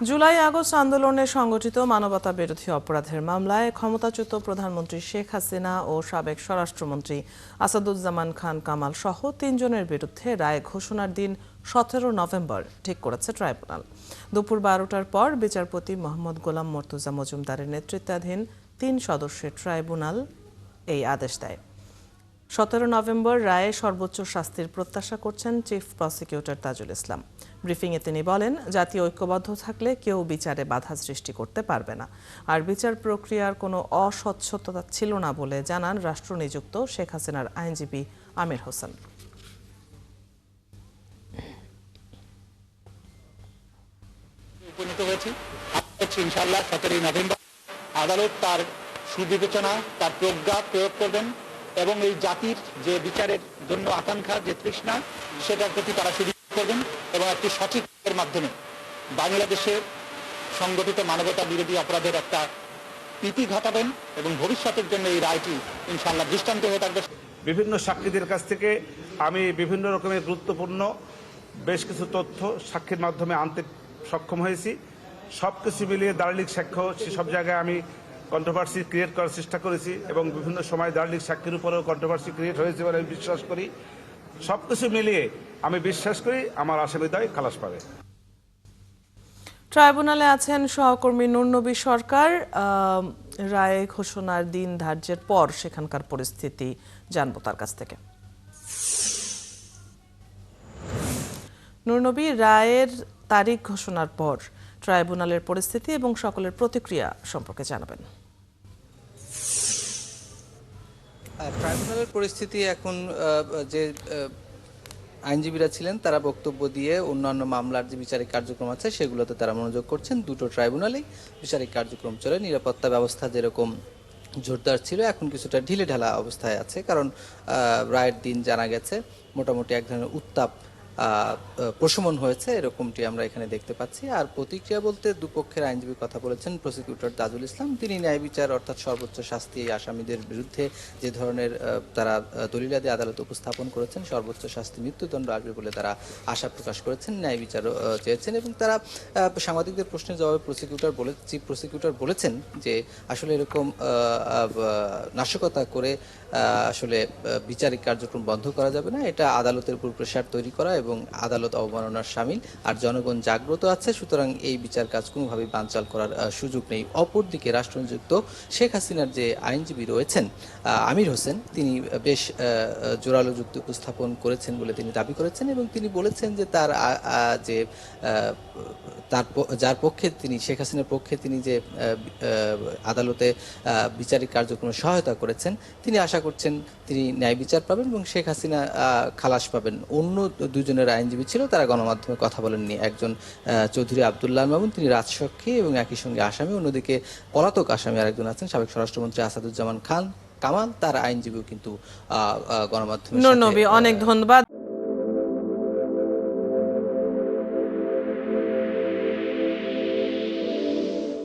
July August আন্দোলনে সংগঠিত মানবতা বিরোধী অপরাধের মামলায় ক্ষমতাচ্যুত প্রধানমন্ত্রী শেখ হাসিনা ও সাবেক স্বরাষ্ট্রমন্ত্রী আসাদুজ্জামান খান কামাল সহ ৩ জনের বিরুদ্ধে রায় ঘোষণার দিন ১৭ নভেম্বর ঠিক করেছে ট্রাইব্যুনাল। দুপুর ১২টার পর বিচারপতি মোহাম্মদ গোলাম মর্তুজা মজুমদারের নেতৃত্বাধীন ৩ সদস্যের ট্রাইব্যুনাল এই আদেশ দেয়। ১৭ নভেম্বর রায়ে সর্বোচ্চ শাস্তির প্রত্যাশা করছেন চিফ প্রসিকিউটর তাজুল ইসলাম। ব্রিফিংয়ে তিনি বলেন, জাতীয় ঐক্যবদ্ধ থাকলে কেউ বিচারে বাধা সৃষ্টি করতে পারবে না। আর বিচার প্রক্রিয়ার কোনো অস্বচ্ছতা ছিল না বলে জানান রাষ্ট্রনিযুক্ত শেখ হাসিনার আইনজীবী আমির হোসেন। উপনীত হয়েছি ইনশাআল্লাহ ১৭ নভেম্বর আদালত তার সুবিবেচনা, তার প্রজ্ঞা প্রয়োগ করবেন এবং এই জাতির যে বিচারের জন্য আকাঙ্ক্ষা, যে তৃষ্ণা, সেটার প্রতি তারা সুবিচার করবেন এবং একটি সঠিক এর মাধ্যমে বাংলাদেশের সংগঠিত মানবতা বিরোধী অপরাধের একটা ইতি ঘটাবেন এবং ভবিষ্যতের জন্য এই রায়টি ইনশাআল্লাহ দৃষ্টান্ত হয়ে থাকবে। বিভিন্ন সাক্ষীদের কাছ থেকে আমি বিভিন্ন রকমের গুরুত্বপূর্ণ বেশ কিছু তথ্য সাক্ষীর মাধ্যমে আনতে সক্ষম হয়েছি। সব কিছু মিলিয়ে দালিলিক সাক্ষ্য সেসব জায়গায় আমি কন্ট্রোভার্সি ক্রিয়েট করার চেষ্টা করেছি এবং বিভিন্ন সময় দালিলিক সাক্ষীর উপরেও কন্ট্রোভার্সি ক্রিয়েট হয়েছে বলে আমি বিশ্বাস করি। সব কিছু মিলিয়ে আমি বিশ্বাস করি আমার আসামিদ্বয় খালাস পাবে। ট্রাইব্যুনালে আছেন সহকর্মী নুরনবী সরকার। রায় ঘোষণার দিন ধার্যের পর সেখানকার পরিস্থিতি জানবো তার কাছ থেকে। নুরনবী, রায়ের তারিখ ঘোষণার পর ট্রাইব্যুনালের পরিস্থিতি এবং সকলের প্রতিক্রিয়া সম্পর্কে জানাবেন। ট্রাইব্যুনালের পরিস্থিতি এখন যে আইনজীবীরা ছিলেন তারা বক্তব্য দিয়ে অন্যান্য মামলার যে বিচারিক কার্যক্রম আছে সেগুলোতে তারা মনোযোগ করছেন। দুটো ট্রাইব্যুনালেই বিচারিক কার্যক্রম চলে। নিরাপত্তা ব্যবস্থা যেরকম জোরদার ছিল এখন কিছুটা ঢিলেঢালা অবস্থায় আছে, কারণ রায়ের দিন জানা গেছে মোটামুটি এক ধরনের উত্তাপ প্রশমন হয়েছে, এরকমটি আমরা এখানে দেখতে পাচ্ছি। আর প্রতিক্রিয়া বলতে দুপক্ষের আইনজীবী কথা বলেছেন প্রসিকিউটর তাজুল ইসলাম। তিনি ন্যায় বিচার অর্থাৎ সর্বোচ্চ শাস্তি আসামিদের বিরুদ্ধে যে ধরনের তারা দলিলাদি আদালতে উপস্থাপন করেছেন, সর্বোচ্চ শাস্তি মৃত্যুদণ্ড আসবে বলে তারা আশা প্রকাশ করেছেন, ন্যায় বিচার চেয়েছেন। এবং তারা সাংবাদিকদের প্রশ্নের জবাবে চিফ প্রসিকিউটর বলেছেন যে আসলে এরকম নাশকতা করে আসলে বিচারিক কার্যক্রম বন্ধ করা যাবে না, এটা আদালতের উপর প্রেশার তৈরি করা এবং আদালত অবমাননার শামিল। আর জনগণ জাগ্রত আছে, সুতরাং এই বিচার কাজ কোনোভাবেই বানচাল করার সুযোগ নেই। অপরদিকে রাষ্ট্রনিযুক্ত শেখ হাসিনার যে আইনজীবী রয়েছেন আমির হোসেন, তিনি বেশ জোরালো যুক্তি উপস্থাপন করেছেন বলে তিনি দাবি করেছেন এবং তিনি বলেছেন যে তার যে যার পক্ষে তিনি শেখ হাসিনার পক্ষে তিনি যে আদালতে বিচারিক কার্যক্রমে সহায়তা করেছেন, তিনি আশা করছেন তিনি ন্যায় বিচার পাবেন এবং শেখ হাসিনা খালাস পাবেন। অন্য দুজনের আইনজীবী ছিল, তারা গণমাধ্যমে কথা বলেননি। একজন চৌধুরী আব্দুল্লাহ মামুন, তিনি রাজসাক্ষী এবং একই সঙ্গে আসামি। অন্যদিকে পলাতক আসামি আরেকজন আছেন সাবেক স্বরাষ্ট্রমন্ত্রী আসাদুজ্জামান খান কামাল, তার আইনজীবীও কিন্তু গণমাধ্যমে। নুরনবী, অনেক ধন্যবাদ।